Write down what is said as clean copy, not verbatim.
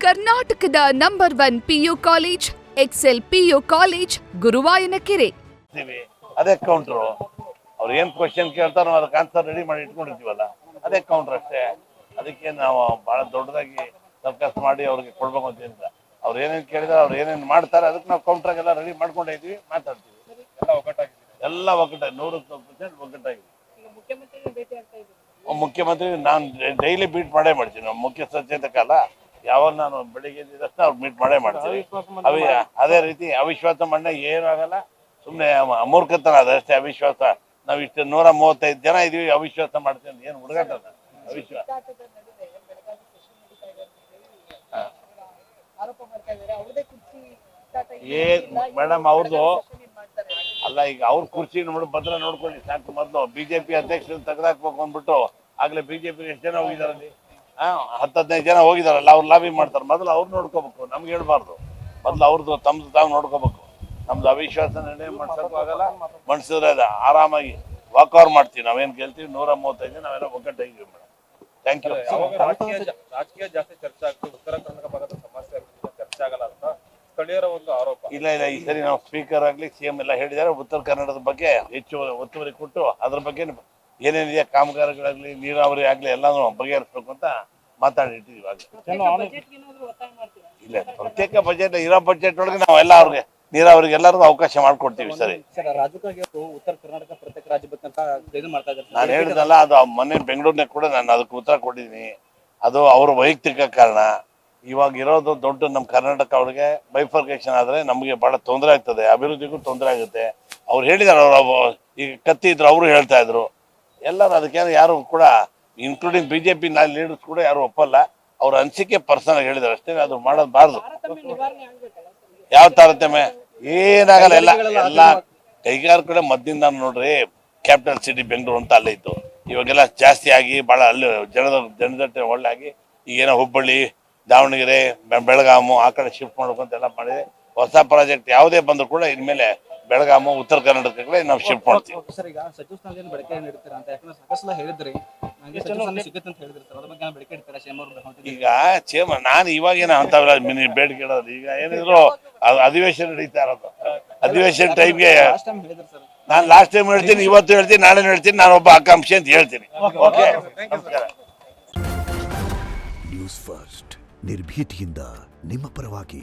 ಕರ್ನಾಟಕದ number 1 PU college Excel PU college Guruvayanakere. ಅದೇ ಕೌಂಟ್ರು ಅವ್ರು ಏನ್ ಕ್ವಶನ್ ಕೇಳ್ತಾರೋ ಅದಕ್ಕೆ ಆನ್ಸರ್ ರೆಡಿ ಮಾಡಿ ಇಟ್ಕೊಂಡಿರ್ತೀವಲ್ಲ, ಅದೇ ಕೌಂಟ್ರ್ ಅಷ್ಟೇ. ಅದಕ್ಕೆ ನಾವು ಬಹಳ ದೊಡ್ಡದಾಗಿ ಸರ್ಕಸ್ ಮಾಡಿ ಅವ್ರಿಗೆ ಕೊಡ್ಬೇಕು ಅಂತೇನಿಲ್ಲ. ಅವ್ರು ಏನೇನು ಕೇಳಿದ್ರೆ ಅವ್ರು ಏನೇನು ಮಾಡ್ತಾರೆ ಅದಕ್ಕೆ ನಾವು ಕೌಂಟ್ರಾಗೆಲ್ಲ ರೆಡಿ ಮಾಡ್ಕೊಂಡಿದ್ದೀವಿ, ಮಾತಾಡ್ತೀವಿ. ಎಲ್ಲ ಒಗ್ಗಟ್ಟಾಗಿ 100% ಒಗ್ಗಟ್ಟಾಗಿದೆ. ಮುಖ್ಯಮಂತ್ರಿ ನಾನು ಡೈಲಿ ಮೀಟ್ ಮಾಡೇ ಮಾಡ್ತೀನಿ. ನಮ್ಮ ಮುಖ್ಯ ಸಚೇತಕ ಅಲ್ಲ, ಯಾವಾಗ ನಾನು ಬೆಳಿಗ್ಗೆ ಎದ್ದ ಅವ್ರು ಮೀಟ್ ಮಾಡೇ ಮಾಡ್ತೀವಿ. ಅದೇ ರೀತಿ ಅವಿಶ್ವಾಸ ಮಣ್ಣ ಏನೂ ಆಗಲ್ಲ, ಸುಮ್ಮನೆ ಅಮೂರ್ಖತನ ಅದಷ್ಟೇ ಅವಿಶ್ವಾಸ. ನಾವು ಇಷ್ಟು 135 ಜನ ಇದೀವಿ, ಅವಿಶ್ವಾಸ ಮಾಡ್ತೀವಿ ಏನು ಹುಡುಗಾಟ ಅವಿಶ್ವಾಸ. ಮೇಡಮ್ ಅವ್ರದ್ದು ಅಲ್ಲ, ಈಗ ಅವ್ರ ಕುರ್ಚಿ ಭದ್ರ ನೋಡ್ಕೊಳ್ಳಿ ಸಾಕು. ಮೊದಲು ಬಿಜೆಪಿ ಅಧ್ಯಕ್ಷರನ್ನ ತೆಗೆದಾಕ್ಬೇಕು ಅಂದ್ಬಿಟ್ಟು ಆಗ್ಲೇ ಬಿಜೆಪಿ ಎಷ್ಟು ಜನ ಹೋಗಿದಾರಲ್ಲಿ, 10-15 ಜನ ಹೋಗಿದಾರಲ್ಲ, ಅವ್ರು ಲಾಬಿ ಮಾಡ್ತಾರೆ. ಮೊದಲು ಅವ್ರು ನೋಡ್ಕೋಬೇಕು, ನಮ್ಗೆ ಹೇಳ್ಬಾರ್ದು. ಮೊದಲು ಅವ್ರದ್ದು ತಮ್ದು ತಾವು ನೋಡ್ಕೋಬೇಕು. ನಮ್ದು ಅವಿಶ್ವಾಸ ನಿರ್ಣಯ ಮಾಡ್ಸೋಕ್ಕೂ ಆಗಲ್ಲ, ಮನ್ಸಿದ್ರೆ ಆರಾಮಾಗಿ ವಾಕ್ ಓವರ್ ಮಾಡ್ತೀವಿ. ನಾವೇನ್ ಕೇಳ್ತೀವಿ 135 ನಾವೆಲ್ಲ ಒಗ್ಗಟ್ಟಾಗಿದ್ದೀವಿ ಮೇಡಮ್. Thank you. ರಾಜಕೀಯ ಜಾಸ್ತಿ ಚರ್ಚೆ ಆಗ್ತದೆ, ಉತ್ತರ ಕರ್ನಾಟಕ ಭಾಗದ ಸಮಸ್ಯೆ ಚರ್ಚೆ ಆಗಲ್ಲ ಅಂತ ಸ್ಥಳೀಯರ ಒಂದು ಆರೋಪ. ಇಲ್ಲ, ಈ ಸರಿ ನಾವು ಸ್ಪೀಕರ್ ಆಗ್ಲಿ CM ಎಲ್ಲ ಹೇಳಿದ್ದಾರೆ, ಉತ್ತರ ಕನ್ನಡದ ಬಗ್ಗೆ ಹೆಚ್ಚು ಒತ್ತುವರಿ ಕೊಟ್ಟು ಅದ್ರ ಬಗ್ಗೆ ಏನೇನಿದೆ ಕಾಮಗಾರಿಗಳಾಗ್ಲಿ ನೀರಾವರಿ ಆಗ್ಲಿ ಎಲ್ಲಾನು ಬಗೆಹರಿಸ್ಬೇಕು ಅಂತ ಮಾತಾಡಿಟ್ಟಿದ್ದೀವಿ. ಇಲ್ಲ, ಪ್ರತ್ಯೇಕ ಬಜೆಟ್ ಇರೋ ಬಜೆಟ್ ಒಳಗೆ ನಾವೆಲ್ಲ ಅವ್ರಿಗೆ ನೀರಾವರಿಗೆ ಎಲ್ಲರಿಗೂ ಅವಕಾಶ ಮಾಡ್ಕೊಡ್ತೀವಿ. ಸರಿ, ಉತ್ತರ ಕರ್ನಾಟಕ ಪ್ರತ್ಯೇಕ ರಾಜ್ಯ ಬೇಕಂತ ಮಾಡ್ತಾ ಇದ್ದಾರೆ. ನಾನು ಹೇಳಿದಲ್ಲ, ಅದು ಮೊನ್ನೆ ಬೆಂಗಳೂರಿನಾಗ ಕೂಡ ನಾನು ಅದಕ್ಕೆ ಉತ್ತರ ಕೊಟ್ಟಿದ್ದೀನಿ. ಅದು ಅವ್ರ ವೈಯಕ್ತಿಕ ಕಾರಣ. ಇವಾಗ ಇರೋದು ದೊಡ್ಡ ನಮ್ಮ ಕರ್ನಾಟಕ ಅವ್ರಿಗೆ ಬೈಫರ್ಕೇಶನ್ ಆದ್ರೆ ನಮಗೆ ಬಹಳ ತೊಂದರೆ ಆಗ್ತದೆ, ಅಭಿವೃದ್ಧಿಗೂ ತೊಂದರೆ ಆಗುತ್ತೆ. ಅವ್ರು ಹೇಳಿದಾರೆ, ಅವ್ರು ಈಗ ಕತ್ತಿ ಇದ್ರು ಅವರು ಹೇಳ್ತಾ ಇದ್ರು. ಎಲ್ಲರೂ ಅದಕ್ಕೆ ಯಾರು ಕೂಡ ಇನ್ಕ್ಲೂಡಿಂಗ್ ಬಿಜೆಪಿ ಲೀಡರ್ಸ್ ಕೂಡ ಯಾರು ಒಪ್ಪಲ್ಲ. ಅವ್ರ ಅನಿಸಿಕೆ ಪರ್ಸನಲ್ ಹೇಳಿದಾರೆ ಅಷ್ಟೇ, ಅದು ಮಾಡೋದ್ಬಾರ್ದು. ಯಾವ ತಾರತಮ್ಯ ಏನಾಗಲ್ಲ, ಎಲ್ಲ ಕೈಗಾರಿಕೆ ಮದ್ದಿಂದ ನೋಡ್ರಿ. ಕ್ಯಾಪಿಟಲ್ ಸಿಟಿ ಬೆಂಗಳೂರು ಅಂತ ಅಲ್ಲೇ ಇತ್ತು, ಇವಾಗೆಲ್ಲ ಜಾಸ್ತಿ ಆಗಿ ಬಹಳ ಅಲ್ಲಿ ಜನದಟ್ಟೆ ಒಳ್ಳೆ ಆಗಿ ಈಗೇನೋ ಹುಬ್ಬಳ್ಳಿ, ದಾವಣಗೆರೆ, ಬೆಳಗಾಮು ಆ ಕಡೆ ಶಿಫ್ಟ್ ಮಾಡ್ಬೇಕು ಅಂತೆಲ್ಲ ಮಾಡಿದೆ. ಹೊಸ ಪ್ರಾಜೆಕ್ಟ್ ಯಾವುದೇ ಬಂದ್ರು ಕೂಡ ಇನ್ಮೇಲೆ ಬೆಳಗಾಮು, ಉತ್ತರ ಕರ್ನಾಟಕಕ್ಕೆ ನಾವು ಶಿಫ್ಟ್ ಮಾಡ್ತೀವಿ. ಸರ್, ಈಗ ಸಚಿವ ಸ್ಥಾನದಿಂದ ಬೆಳಕೆ ನೀಡ್ತೀರಾ ಅಂತ ಯಾಕಂದ್ರೆ ಸಾಕಷ್ಟು ಹೇಳಿದ್ರಿ, ಸಿಗುತ್ತೆ ಅಂತ ಹೇಳಿದ್ರಿ ಸರ್, ಅದ್ರ ಬಗ್ಗೆ ಬೆಳಕೆ ಇಡ್ತೀರಾ ಚೇಂಬರ್? ಈಗ ಚೇಂಬರ್ ನಾನು ಇವಾಗೇನ ಅಂತಾವೆಲ್ಲ ಬೇಡಿಕೆ ಇಡೋದು. ಈಗ ಏನಿದ್ರು ಅಧಿವೇಶನ ನಡೀತಾ ಇರೋದು, ಅಧಿವೇಶನ ಟೈಮ್ಗೆ ನಾನು ಲಾಸ್ಟ್ ಟೈಮ್ ಹೇಳ್ತೀನಿ, ಇವತ್ತು ಹೇಳ್ತೀನಿ, ನಾಳೆ ಹೇಳ್ತೀನಿ, ನಾನು ಒಬ್ಬ ಆಕಾಂಕ್ಷಿ ಅಂತ ಹೇಳ್ತೀನಿ. ಓಕೆ, ನಮಸ್ಕಾರ. ನ್ಯೂಸ್ ಫಸ್ಟ್ ನಿರ್ಭೀತಿಯಿಂದ ನಿಮ್ಮ ಪರವಾಗಿ.